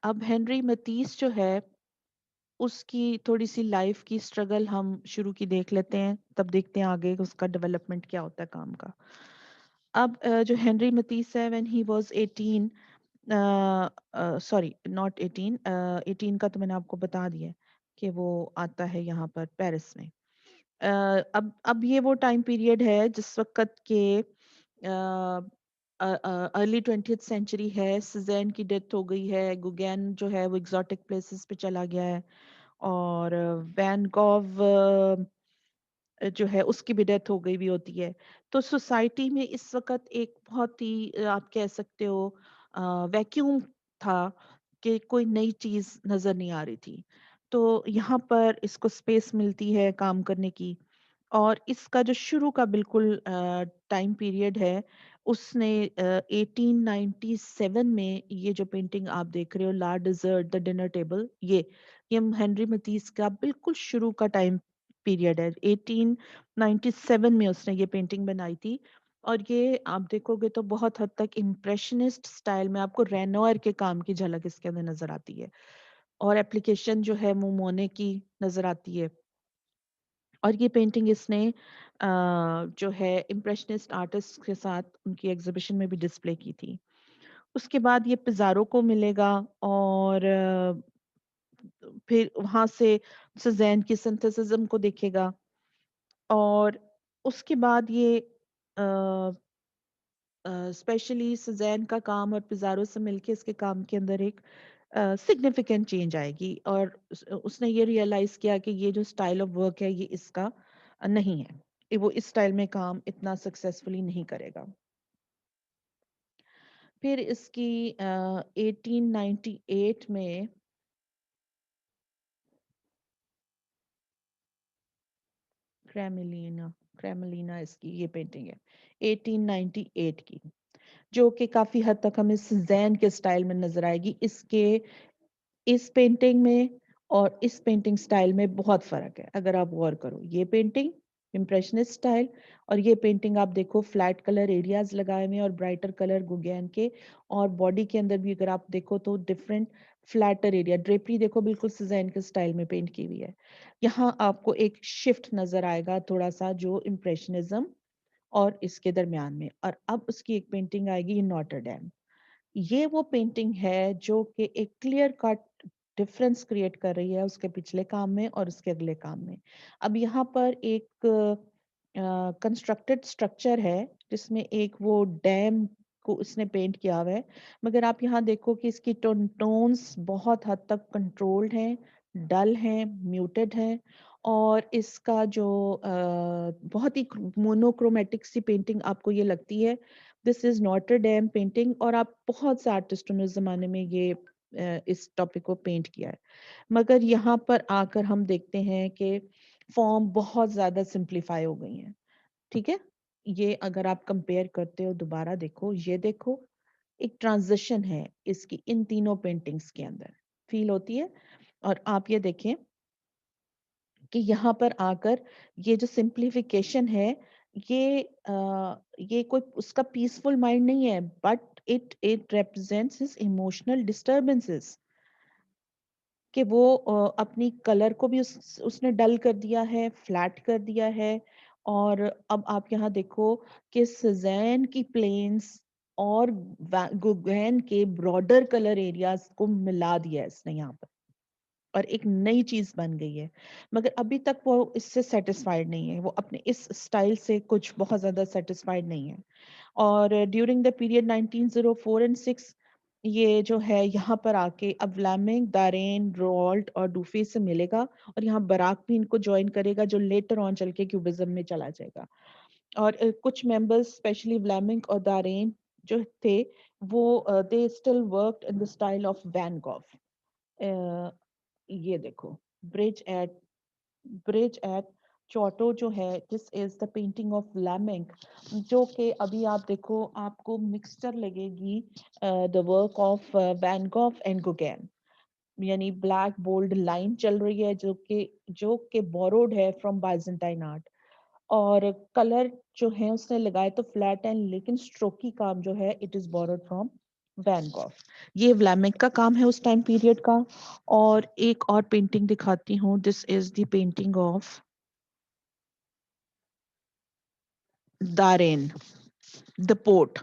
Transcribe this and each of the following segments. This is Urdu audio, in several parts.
اب ہنری متیس جو ہے اس کی تھوڑی سی لائف کی اسٹرگل ہم شروع کی دیکھ لیتے ہیں، تب دیکھتے ہیں آگے اس کا ڈیولپمنٹ کیا ہوتا ہے کام کا. اب جو ہنری متیس ہے when he was 18، sorry not 18، 18 کا تو میں نے آپ کو بتا دیا ہے کہ وہ آتا ہے یہاں پر پیرس میں. اب یہ وہ ٹائم پیریڈ ہے جس وقت کے ارلی 20th سینچری ہے. سزین کی ڈیتھ ہو گئی ہے، گوگین جو ہے وہ ایگزوٹک پلیسز پہ چلا گیا ہے، اور وین گوو جو ہے اس کی بھی ڈیتھ ہو گئی بھی ہوتی ہے. تو سوسائٹی میں اس وقت ایک بہت ہی آپ کہہ سکتے ہو ویکیوم تھا کہ کوئی نئی چیز نظر نہیں آ رہی تھی. تو یہاں پر اس کو اسپیس ملتی ہے کام کرنے کی. اور اس کا جو شروع کا بالکل ٹائم پیریڈ ہے، اس نے 1897 میں یہ جو پینٹنگ آپ دیکھ رہے ہو لا ڈیزرٹ دا ڈنر ٹیبل، یہ ہنری متیس کا بالکل شروع کا ٹائم پیریڈ ہے. 1897 میں اس نے یہ پینٹنگ بنائی تھی. اور یہ آپ دیکھو گے تو بہت حد تک امپریشنسٹ سٹائل میں آپ کو رینوئر کے کام کی جھلک اس کے اندر نظر آتی ہے، اور اپلیکیشن جو ہے مومونے کی نظر آتی ہے. اور یہ پینٹنگ اس نے جو ہے امپریشنسٹ آرٹسٹ کے ساتھ ان کی ایگزیبیشن میں بھی ڈسپلے کی تھی. اس کے بعد یہ پزارو کو ملے گا، اور پھر وہاں سے سزین کی سنتھسزم کو دیکھے گا. اور اس کے بعد یہ اسپیشلی سزین کا کام اور پزارو سے مل کے اس کے کام کے اندر ایک سگنیفیکنٹ چینج آئے گی. اور اس نے یہ ریئلائز کیا کہ یہ جو اسٹائل آف ورک ہے یہ اس کا نہیں ہے، وہ اس اسٹائل میں کام اتنا سکسیسفلی نہیں کرے گا. پھر اس کی 1898 میں کریملینا اس کی یہ پینٹنگ ہے 1898 کی، جو کہ کافی حد تک ہمیں سزین کے سٹائل میں نظر آئے گی. اس پینٹنگ میں اور اس پینٹنگ سٹائل میں بہت فرق ہے اگر آپ غور کرو. یہ پینٹنگ امپریشنسٹ سٹائل، اور یہ پینٹنگ آپ دیکھو فلیٹ کلر ایریاز لگائے ہوئے اور برائٹر کلر گوگین کے، اور باڈی کے اندر بھی اگر آپ دیکھو تو ڈفرینٹ فلیٹر ایریا ڈریپری دیکھو بالکل سزین کے سٹائل میں پینٹ کی ہوئی ہے. یہاں آپ کو ایک شفٹ نظر آئے گا تھوڑا سا جو امپریشنزم اور اس کے درمیان میں. اور اب اس کی ایک پینٹنگ آئے گی نوٹر ڈیم. یہ وہ پینٹنگ ہے جو کہ ایک کلیئر کٹ ڈفرنس کریٹ کر رہی ہے اس کے پچھلے کام میں اور اس کے اگلے کام میں. اب یہاں پر ایک کنسٹرکٹڈ سٹرکچر ہے جس میں ایک وہ ڈیم کو اس نے پینٹ کیا ہوا ہے، مگر آپ یہاں دیکھو کہ اس کی ٹونز بہت حد تک کنٹرولڈ ہیں، ڈل ہیں، میوٹڈ ہیں. اور اس کا جو بہت ہی مونوکرومیٹک سی پینٹنگ آپ کو یہ لگتی ہے دس از ناٹر ڈیم پینٹنگ. اور آپ بہت سے آرٹسٹوں نے اس زمانے میں یہ اس ٹاپک کو پینٹ کیا ہے، مگر یہاں پر آ کر ہم دیکھتے ہیں کہ فارم بہت زیادہ سمپلیفائی ہو گئی ہیں. ٹھیک ہے، یہ اگر آپ کمپیئر کرتے ہو دوبارہ دیکھو، یہ دیکھو ایک ٹرانزیشن ہے اس کی ان تینوں پینٹنگز کے اندر فیل ہوتی ہے. اور آپ یہ دیکھیں کہ یہاں پر آ کر یہ جو سمپلیفیکیشن ہے یہ یہ کوئی اس کا پیسفل مائنڈ نہیں ہے، but it represents his emotional disturbances, کہ وہ اپنی کلر کو بھی اس نے ڈل کر دیا ہے، فلیٹ کر دیا ہے. اور اب آپ یہاں دیکھو کہ سزین کی پلینس اور گوگین کے براڈر کلر ایریاز کو ملا دیا ہے اس نے یہاں پر، اور ایک نئی چیز بن گئی ہے. مگر ابھی تک وہ اس سے سیٹسفائیڈ نہیں ہے، وہ اپنے اس سٹائل سے کچھ بہت زیادہ سیٹسفائیڈ نہیں ہے. اور ڈیورنگ دا پیریڈ 1904 اینڈ 6 یہ جو ہے یہاں پر آ کے اب لیمنگ، دارین، رولٹ اور ڈوفی سے ملے گا، اور یہاں براک بھی ان کو جوائن کرے گا جو لیٹر آن چل کے کیوبزم میں چلا جائے گا. اور کچھ ممبرز اسپیشلی ولیمنگ اور دارین جو تھے وہ they still worked in the style of Van Gogh. یہ دیکھو برج ایٹ چوٹو جو ہے this is the painting of لیمنگ، جو کہ ابھی آپ دیکھو آپ کو مکسچر لگے گی the work of Van Gogh and Gauguin. یعنی بلیک بولڈ لائن چل رہی ہے جو کہ بوروڈ ہے فرام بائزنٹائن آرٹ. اور کلر جو ہے اس نے لگائے تو فلیٹ اینڈ لیکن اسٹروکی کام جو ہے it is borrowed from Van Gogh. یہ ولیمک کا کام ہے اس ٹائم پیریڈ کا. اور ایک اور پینٹنگ دکھاتی ہوں. دس از دی پینٹنگ آف دارین دا پورٹ.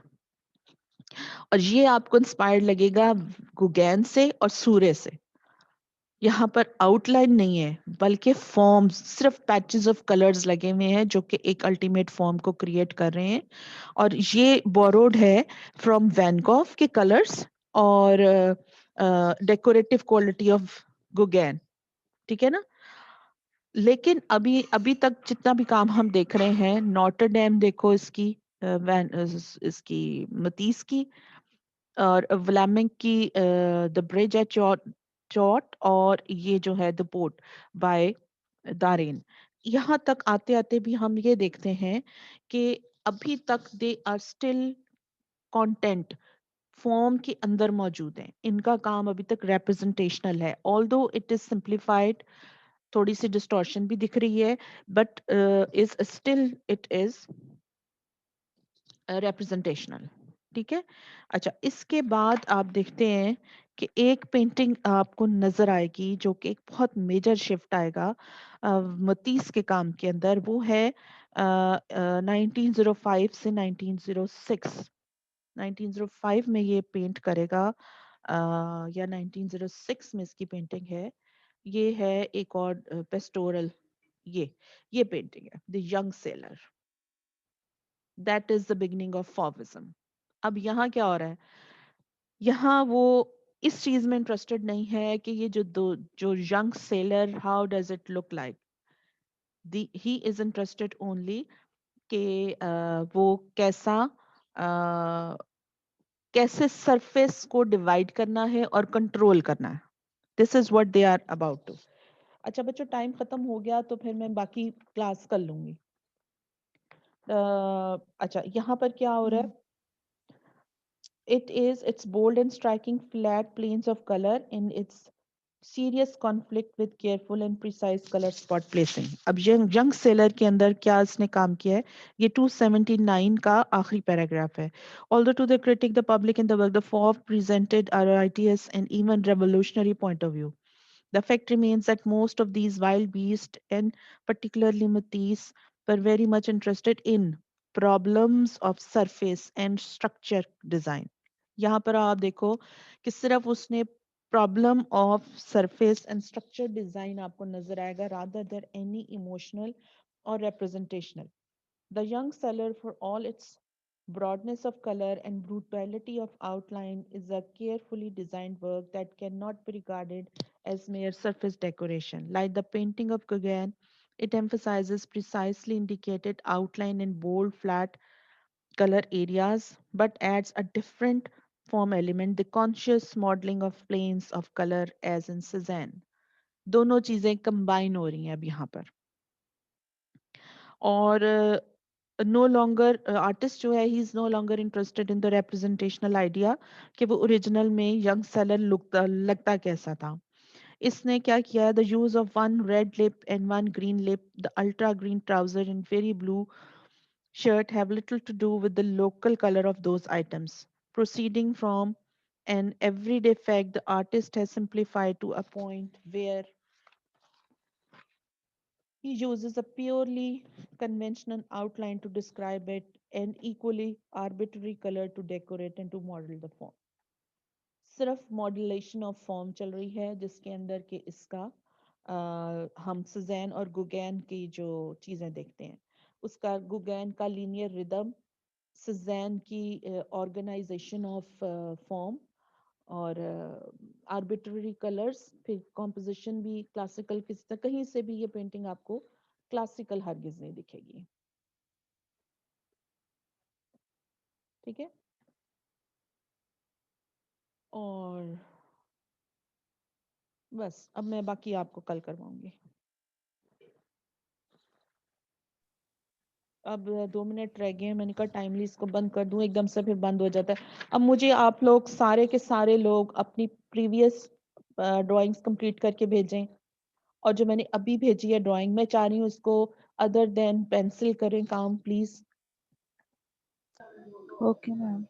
اور یہ آپ کو انسپائرڈ لگے گا گوگین سے اور سورے سے. یہاں پر آؤٹ لائن نہیں ہے بلکہ فارمز، صرف پیچز آف کلرز لگے ہوئے ہیں جو کہ ایک الٹیمیٹ فارم کو کریٹ کر رہے ہیں. اور یہ بوروڈ ہے فرام وین گوف کے کلرز اور ڈیکوریٹو کوالٹی آف گوگین. ٹھیک ہے نا. لیکن ابھی تک جتنا بھی کام ہم دیکھ رہے ہیں، نوٹر ڈیم دیکھو اس کی، اس کی متیس کی، اور ولیمنگ کی دا برج ہے چوٹ، اور یہ جو ہے دا پورٹ بائی دارین. یہاں تک آتے آتے بھی ہم یہ دیکھتے ہیں کہ ابھی تک they are still content form کے اندر موجود ہیں. ان کا کام ابھی تک ریپرزنٹیشنل ہے. آلدو اٹ از سمپلیفائڈ، تھوڑی سی ڈسٹورشن بھی دکھ رہی ہے، but is still it is representational. ٹھیک ہے. اچھا، اس کے بعد آپ دیکھتے ہیں کہ ایک پینٹنگ آپ کو نظر آئے گی جو کہ ایک بہت میجر شفٹ آئے گا متیس کے کام کے اندر. وہ ہے 1905 سے 1906. 1905 میں یہ پینٹ کرے گا یا 1906 میں اس کی پینٹنگ ہے. یہ ہے ایک اور پیسٹورل. یہ پینٹنگ ہے the young sailor. That is the beginning of Fauvism. اب یہاں کیا ہو رہا ہے؟ یہاں وہ اس چیز میں انٹرسٹڈ نہیں ہے کہ یہ جو young seller how does it look like. He is interested only کہ وہ کیسے سرفیس کو ڈیوائڈ کرنا ہے اور کنٹرول کرنا ہے. This is what they are about to. اچھا بچوں، ٹائم ختم ہو گیا تو پھر میں باقی کلاس کر لوں گی. اچھا، یہاں پر کیا ہو رہا ہے؟ It's bold and striking flat planes of color in its serious conflict with careful and precise color spot placing. اب ینگ سیلر کے اندر کیا اس نے کام کیا ہے؟ یہ 279 کا آخری پیراگراف ہے. Although to the critic, the public and the work, the form presented a righteous and even revolutionary point of view. The fact remains that most of these wild beasts, and particularly Matisse, were very much interested in problems of surface and structure design. یہاں پر آپ دیکھو کہ صرف اس نے problem of surface and structure design آپ کو نظر آئے گا رادر دیر اینی ایموشنل اور ریپرزنٹیشنل. The young seller, for all its broadness of color and brutality of outline, is a carefully designed work that cannot be regarded as mere surface decoration. Like the painting of Gauguin, it emphasizes precisely indicated outline in bold, flat color areas, but adds a different form element, the conscious modeling of planes of color as in Cézanne. دونوں چیزیں کمبائن ہو رہی ہیں اب یہاں پر. اور نو لانگر آرٹسٹ جو ہے he is no longer interested in the representational idea کہ وہ اوریجنل میں ینگ سیلر لگتا کیسا تھا. اس نے کیا کیا؟ The use of one red lip and one green lip, the ultra green trouser and very blue shirt have little to do with the local color of those items. Proceeding from an everyday fact, the artist has simplified to a point where he uses a purely conventional outline to describe it and equally arbitrary color to decorate and to model the form. صرف ماڈولیشن آف فارم چل رہی ہے جس کے اندر کہ اس کا ہم سزین اور گوگین کی جو چیزیں دیکھتے ہیں، اس کا گوگین کا لینئر ردم، سزین کی آرگنائزیشن آف فارم اور آربیٹری کلرز، پھر کمپوزیشن بھی کلاسیکل کسی طرح کہیں سے بھی یہ پینٹنگ آپ کو کلاسیکل ہرگز نہیں دکھے گی. ٹھیک ہے. اور بس اب میں باقی آپ کو کل کرواؤں گی. اب 2 منٹ رہ گئے ہیں، میں نے کہا ٹائملی اس کو بند کر دوں، ایک دم سے پھر بند ہو جاتا ہے. اب مجھے آپ لوگ سارے کے سارے لوگ اپنی پریویس ڈرائنگز کمپلیٹ کر کے بھیجیں، اور جو میں نے ابھی بھیجی ہے ڈرائنگ میں چاہ رہی ہوں اس کو ادر دین پینسل کریں کام پلیز. Okay ma'am.